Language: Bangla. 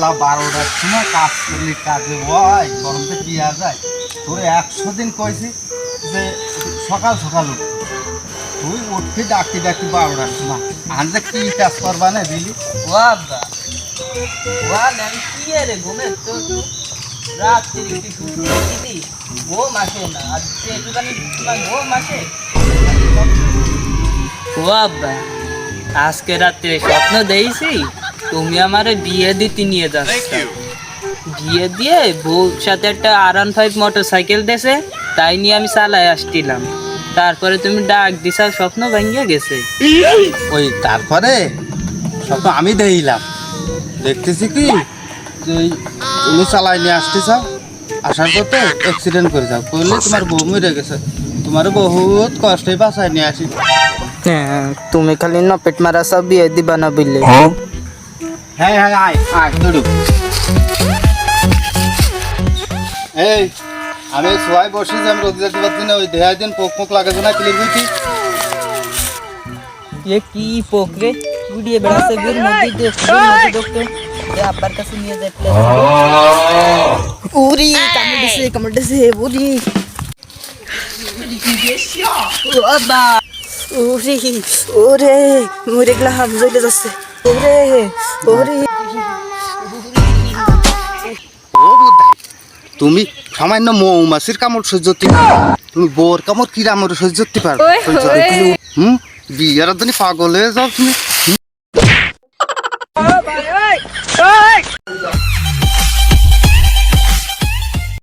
বেলা 12টার সময় কাজ করলে কাজে হয় গরমতে পিয়া যায়। তোর 100 দিন কইছি যে সকাল সকাল উঠ, তুই উঠবি ডাকতে ডাকতে 12টার সময়। আর যে কি কাজ করবা না দিলি বাবা আমি কি রে ঘুমে তো রাত্রি দিদি ঘুম আসে না, আর একটুখানি ঘুম আসে। বাবা আজকে রাত্রে স্বপ্ন দেখছি তুমি আমারে বিয়ে দিতে নিয়ে যাচ্ছ। বিয়ে দিয়ে বউর সাথে একটা R15 মোটরসাইকেল দেছে, তাই নিয়ে আমি চালায় আসছিলাম। তারপরে তুমি ডাক দিছাও, স্বপ্ন ভেঙে গেছে। ওই তারপরে সব তো আমি দেখলাম, দেখতেছি কি যে ওই তুমি চালাই নিয়ে আসতেছ, আসার পথে অ্যাক্সিডেন্ট করে যাও, করলে তোমার বউ মরে গেছে, তোমার বহুত কষ্টে বাসায় নিয়ে আসি। হ্যাঁ তুমি খালি নপেট মারা সব বিয়ে দিবা না বুঝলে। হ্যাঁ হ্যাঁ আয় আয় দৌড়ু। এই আমি সবাই বসি যে আমি রোদে যেতে পারছি না, ওই দেহাই দিন পোক পোক লাগাছে না ক্লিক হয়েছি। ये কি পোকরে উড়িয়ে বেড়াচ্ছে বীর মধ্যে দেখতে আব্বার কাছে নিয়ে যাইতে উড়ি কামড় দিছে উড়ি বাবা উড়ি ওরে মরে গেলাম জ্বলে যাচ্ছে ওরে ওরে। ও বুদ্ধাই, তুমি সামান্য মৌমাছির কামড় সহ্য করতে পারো, তুমি বোর কামড় কি কামড় সহ্য করতে পারো? বিয়ের জন্য পাগল হয়ে যাও তুমি।